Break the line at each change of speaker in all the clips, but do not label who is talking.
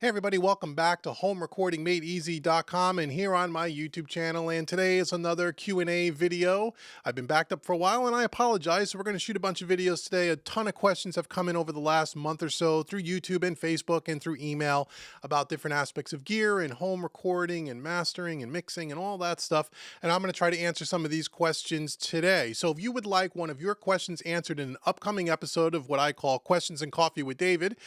Hey everybody, welcome back to homerecordingmadeeasy.com and here on my YouTube channel. And today is another Q&A video. I've been backed up for a while and I apologize. So we're going to shoot a bunch of videos today. A ton of questions have come in over the last month or so through YouTube and Facebook and through email about different aspects of gear and home recording and mastering and mixing and all that stuff. And I'm going to try to answer some of these questions today. So if you would like one of your questions answered in an upcoming episode of what I call Questions and Coffee with David,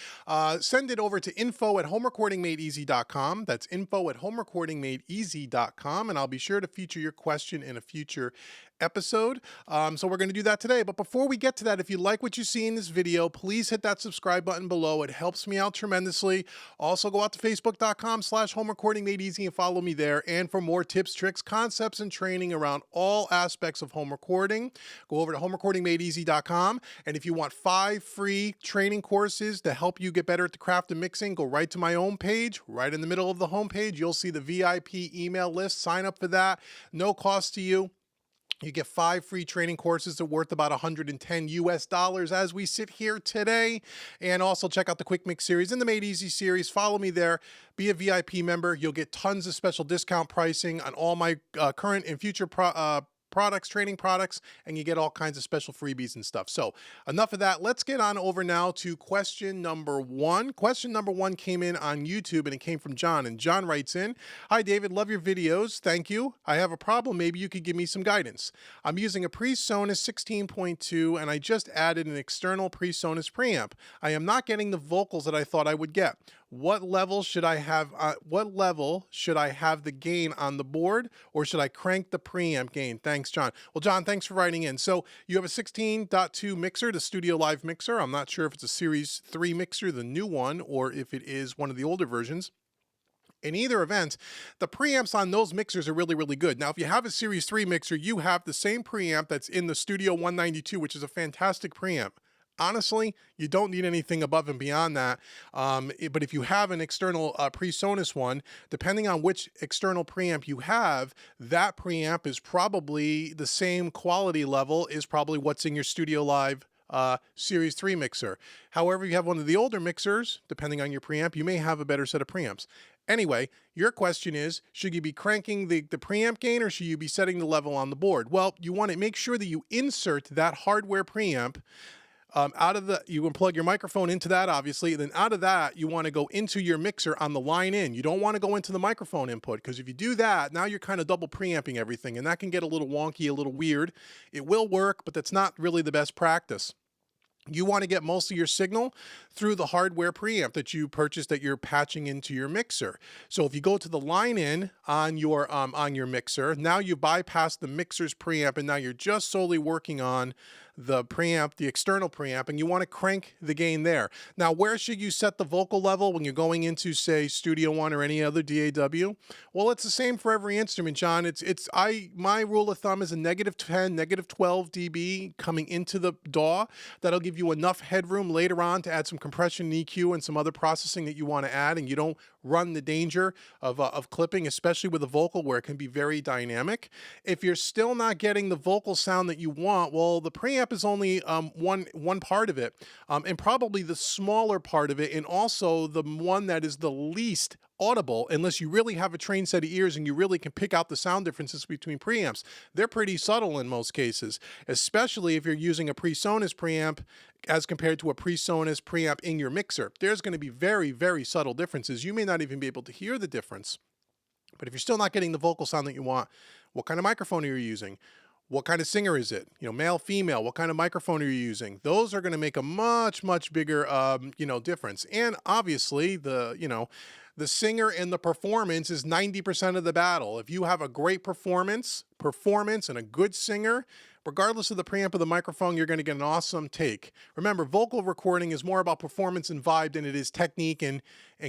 send it over to info@homerecordingmadeeasy.com. That's info@homerecordingmadeeasy.com, and I'll be sure to feature your question in a future episode. So we're going to do that today. But before we get to that, if you like what you see in this video, please hit that subscribe button below. It helps me out tremendously. Also, go out to facebook.com/homerecordingmadeeasy and follow me there. And for more tips, tricks, concepts, and training around all aspects of home recording, go over to homerecordingmadeeasy.com. And if you want 5 free training courses to help you get better at the craft of mixing, go right to my own page. Right in the middle of the homepage, you'll see the VIP email list. Sign up for that. No cost to you. You get 5 free training courses that are worth about $110 as we sit here today. And also check out the Quick Mix series and the Made Easy series. Follow me there. Be a VIP member. You'll get tons of special discount pricing on all my current and future products, training products, and you get all kinds of special freebies and stuff. So enough of that. Let's get on over now to question number 1. Question number 1 came in on YouTube and it came from John. And John writes in, "Hi David, love your videos. Thank you. I have a problem. Maybe you could give me some guidance. I'm using a PreSonus 16.2 and I just added an external PreSonus preamp. I am not getting the vocals that I thought I would get. What level should I have the gain on the board, or should I crank the preamp gain? Thanks, John." Well, John, thanks for writing in. So you have a 16.2 mixer, the Studio Live mixer. I'm not sure if it's a Series 3 mixer, the new one, or if it is one of the older versions. In either event, the preamps on those mixers are really, really good. Now, if you have a Series 3 mixer, you have the same preamp that's in the Studio 192, which is a fantastic preamp. Honestly, you don't need anything above and beyond that. But if you have an external PreSonus one, depending on which external preamp you have, that preamp is probably the same quality level is probably what's in your Studio Live Series 3 mixer. However, if you have one of the older mixers, depending on your preamp, you may have a better set of preamps. Anyway, your question is, should you be cranking the preamp gain or should you be setting the level on the board? Well, you want to make sure that you insert that hardware preamp you can plug your microphone into that, obviously. Then out of that, you want to go into your mixer on the line in. You don't want to go into the microphone input, because if you do that, now you're kind of double preamping everything, and that can get a little wonky, a little weird. It will work, but that's not really the best practice. You want to get most of your signal through the hardware preamp that you purchased that you're patching into your mixer. So if you go to the line in on your mixer, now you bypass the mixer's preamp and now you're just solely working on the preamp, the external preamp, and you want to crank the gain there. Now, where should you set the vocal level when you're going into, say, Studio One or any other DAW? Well, it's the same for every instrument, John. My rule of thumb is a -10, -12 dB coming into the DAW. That'll give you enough headroom later on to add some compression and EQ and some other processing that you want to add, and you don't run the danger of clipping, especially with a vocal where it can be very dynamic. If you're still not getting the vocal sound that you want, well, the preamp is only one part of it, and probably the smaller part of it, and also the one that is the least audible, unless you really have a trained set of ears and you really can pick out the sound differences between preamps. They're pretty subtle in most cases, especially if you're using a PreSonus preamp as compared to a PreSonus preamp in your mixer. There's going to be very, very subtle differences. You may not even be able to hear the difference. But if you're still not getting the vocal sound that you want, what kind of microphone are you using? What kind of singer is it? Male, female, what kind of microphone are you using? Those are going to make a much, much bigger, difference. And obviously the singer and the performance is 90% of the battle. If you have a great performance and a good singer, regardless of the preamp or the microphone, you're going to get an awesome take. Remember, vocal recording is more about performance and vibe than it is technique and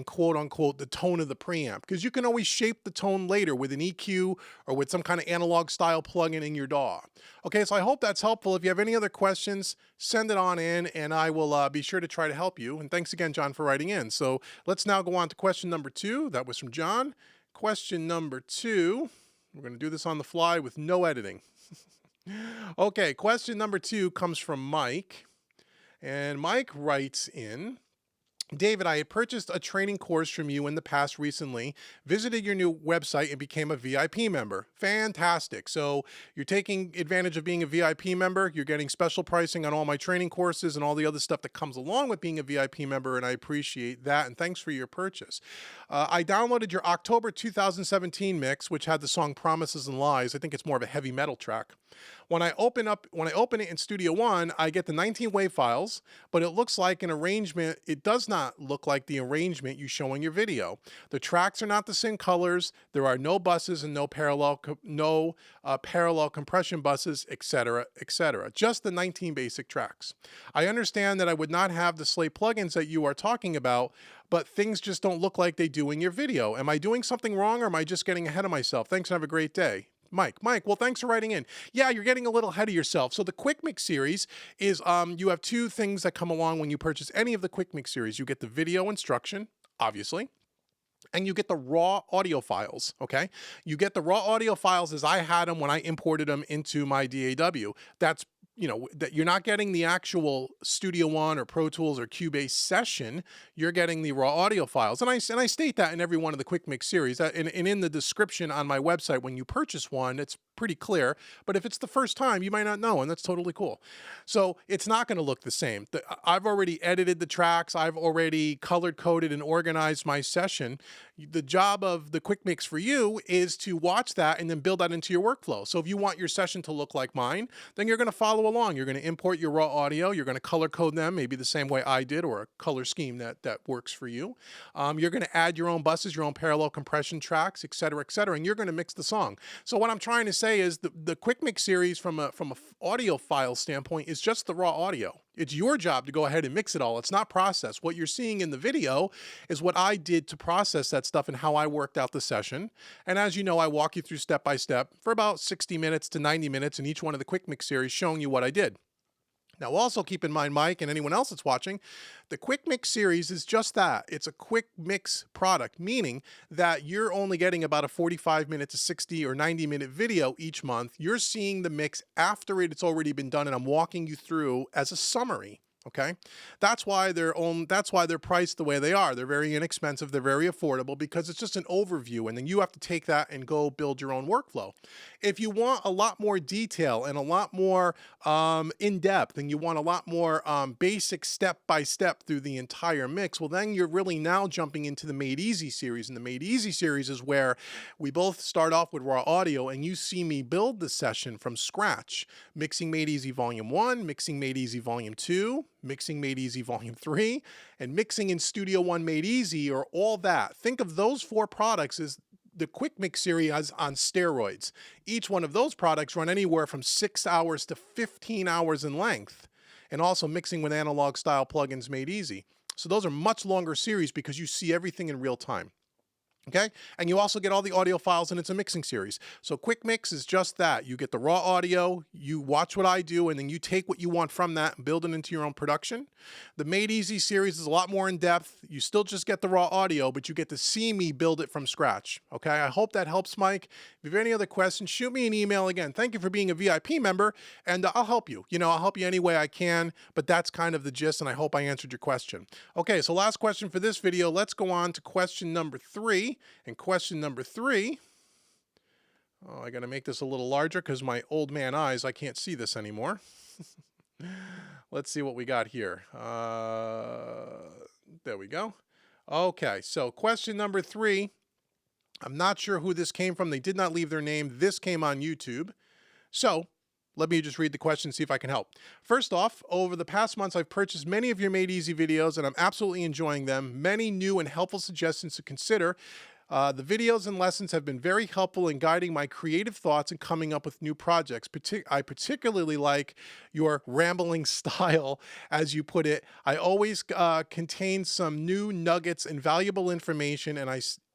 quote unquote the tone of the preamp, because you can always shape the tone later with an EQ or with some kind of analog style plugin in your DAW. Okay, so I hope that's helpful. If you have any other questions, send it on in and I will be sure to try to help you. And thanks again, John, for writing in. So let's now go on to question number 2. That was from John. Question number 2. We're going to do this on the fly with no editing. Okay, question number 2 comes from Mike. And Mike writes in, David, I had purchased a training course from you in the past recently, visited your new website, and became a VIP member. Fantastic. So you're taking advantage of being a VIP member. You're getting special pricing on all my training courses and all the other stuff that comes along with being a VIP member, and I appreciate that. And thanks for your purchase. I downloaded your October 2017 mix, which had the song Promises and Lies. I think it's more of a heavy metal track. When I open it in Studio One, I get the 19 wave files, but it looks like an arrangement. It does not look like the arrangement you show in your video. The tracks are not the same colors. There are no buses and no parallel compression buses, etc., etc. Just the 19 basic tracks. I understand that I would not have the Slate plugins that you are talking about, but things just don't look like they do in your video. Am I doing something wrong, or am I just getting ahead of myself? Thanks and have a great day. Mike, well, thanks for writing in. Yeah, you're getting a little ahead of yourself. So the Quick Mix series is, you have two things that come along when you purchase any of the Quick Mix series. You get the video instruction, obviously, and you get the raw audio files, okay? You get the raw audio files as I had them when I imported them into my DAW. That's, that you're not getting the actual Studio One or Pro Tools or Cubase session. You're getting the raw audio files. And I state that in every one of the Quick Mix series. And in the description on my website, when you purchase one, it's pretty clear. But if it's the first time, you might not know, and that's totally cool. So it's not going to look the same. I've already edited the tracks. I've already colored coded and organized my session. The job of the Quick Mix for you is to watch that and then build that into your workflow. So if you want your session to look like mine, then you're going to follow along. You're going to import your raw audio. You're going to color code them, maybe the same way I did, or a color scheme that works for you. You're going to add your own buses, your own parallel compression tracks, et cetera, and you're going to mix the song. So what I'm trying to say is the Quick Mix series from a audio file standpoint is just the raw audio. It's your job to go ahead and mix it all. It's not processed. What you're seeing in the video is what I did to process that stuff and how I worked out the session. And as you know, I walk you through step by step for about 60 minutes to 90 minutes in each one of the Quick Mix series, showing you what I did. Now, also keep in mind, Mike, and anyone else that's watching, the Quick Mix series is just that. It's a quick mix product, meaning that you're only getting about a 45-minute to 60 or 90-minute video each month. You're seeing the mix after it's already been done, and I'm walking you through as a summary. Okay, that's why they're priced the way they are. They're very inexpensive. They're very affordable because it's just an overview, and then you have to take that and go build your own workflow. If you want a lot more detail and a lot more in depth, and you want a lot more basic step by step through the entire mix, well, then you're really now jumping into the Made Easy series. And the Made Easy series is where we both start off with raw audio, and you see me build the session from scratch, mixing Made Easy Volume 1, mixing Made Easy Volume 2, mixing Made Easy Volume 3, and mixing in Studio One Made Easy, or all that. Think of those four products as the Quick Mix series on steroids. Each one of those products run anywhere from 6 hours to 15 hours in length, and also mixing with analog style plugins Made Easy. So those are much longer series because you see everything in real time. Okay, and you also get all the audio files, and it's a mixing series. So Quick Mix is just that. You get the raw audio, you watch what I do, and then you take what you want from that and build it into your own production. The Made Easy series is a lot more in depth. You still just get the raw audio, but you get to see me build it from scratch. Okay, I hope that helps, Mike. If you have any other questions, shoot me an email. Again, thank you for being a VIP member, and I'll help you. I'll help you any way I can, but that's kind of the gist, and I hope I answered your question. Okay, so last question for this video. Let's go on to question number 3. And question number 3, oh, I got to make this a little larger because my old man eyes, I can't see this anymore. Let's see what we got here. There we go. Okay, so question number 3, I'm not sure who this came from. They did not leave their name. This came on YouTube. So let me just read the question, see if I can help. First off, over the past months, I've purchased many of your Made Easy videos, and I'm absolutely enjoying them. Many new and helpful suggestions to consider. The videos and lessons have been very helpful in guiding my creative thoughts and coming up with new projects. I particularly like your rambling style, as you put it. I always contain some new nuggets and valuable information, and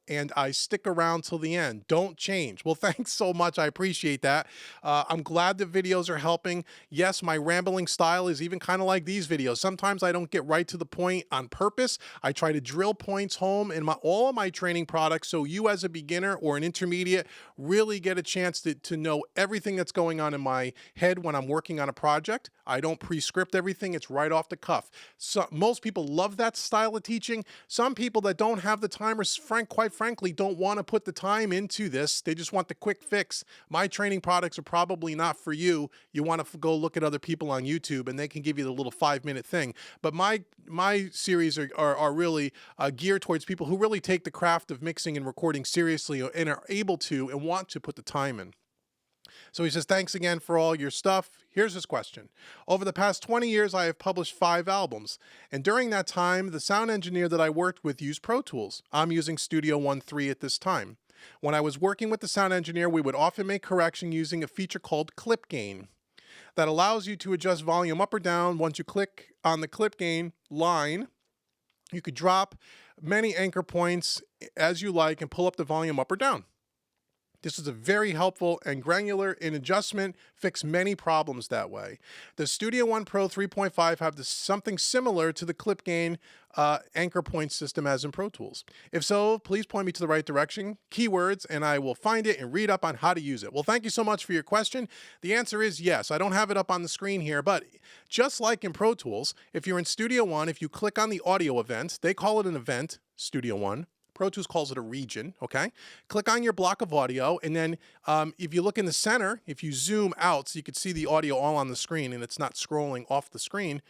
and I stick around till the end. Don't change. Well, thanks so much. I appreciate that. I'm glad the videos are helping. Yes, my rambling style is even kind of like these videos. Sometimes I don't get right to the point on purpose. I try to drill points home in all of my training products so you as a beginner or an intermediate really get a chance to know everything that's going on in my head when I'm working on a project. I don't pre-script everything. It's right off the cuff. So most people love that style of teaching. Some people that don't have the time or quite frankly don't want to put the time into this. They just want the quick fix. My training products are probably not for you. You want to go look at other people on YouTube and they can give you the little 5-minute thing. But my series are really geared towards people who really take the craft of mixing and recording seriously and are able to and want to put the time in. So he says, thanks again for all your stuff. Here's his question. Over the past 20 years, I have published 5 albums. And during that time, the sound engineer that I worked with used Pro Tools. I'm using Studio One 3 at this time. When I was working with the sound engineer, we would often make correction using a feature called clip gain that allows you to adjust volume up or down. Once you click on the clip gain line, you could drop many anchor points as you like and pull up the volume up or down. This is a very helpful and granular in adjustment, fix many problems that way. The Studio One Pro 3.5 have something similar to the clip gain anchor point system as in Pro Tools. If so, please point me to the right direction, keywords, and I will find it and read up on how to use it. Well, thank you so much for your question. The answer is yes. I don't have it up on the screen here, but just like in Pro Tools, if you're in Studio One, if you click on the audio event, they call it an event, Studio One. Pro Tools calls it a region, okay? Click on your block of audio, and then if you look in the center, if you zoom out so you can see the audio all on the screen and it's not scrolling off the screen,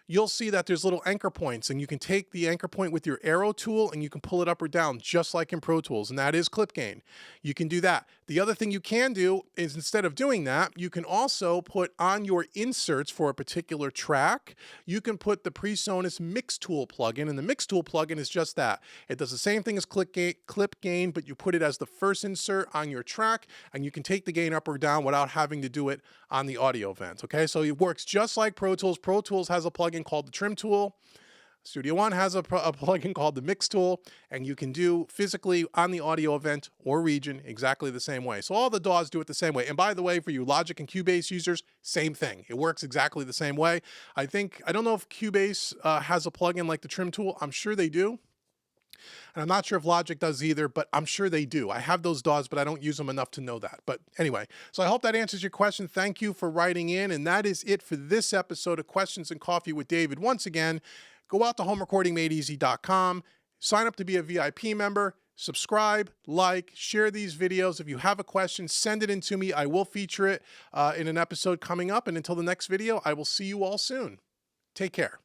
you'll see that there's little anchor points, and you can take the anchor point with your arrow tool and you can pull it up or down just like in Pro Tools, and that is clip gain. You can do that. The other thing you can do is instead of doing that, you can also put on your inserts for a particular track, you can put the PreSonus Mix Tool plugin, and the Mix Tool plugin is just that. It does the same thing as clip gain, but you put it as the first insert on your track, and you can take the gain up or down without having to do it on the audio event, okay? So it works just like Pro Tools. Pro Tools has a plugin called the Trim Tool. Studio One has a plugin called the Mix Tool, and you can do physically on the audio event or region exactly the same way. So all the DAWs do it the same way. And by the way, for you Logic and Cubase users, same thing. It works exactly the same way. I don't know if Cubase has a plugin like the Trim Tool. I'm sure they do. And I'm not sure if Logic does either, but I'm sure they do. I have those DAWs, but I don't use them enough to know that. But anyway, so I hope that answers your question. Thank you for writing in. And that is it for this episode of Questions and Coffee with David. Once again, go out to homerecordingmadeeasy.com, sign up to be a VIP member, subscribe, like, share these videos. If you have a question, send it in to me. I will feature it in an episode coming up. And until the next video, I will see you all soon. Take care.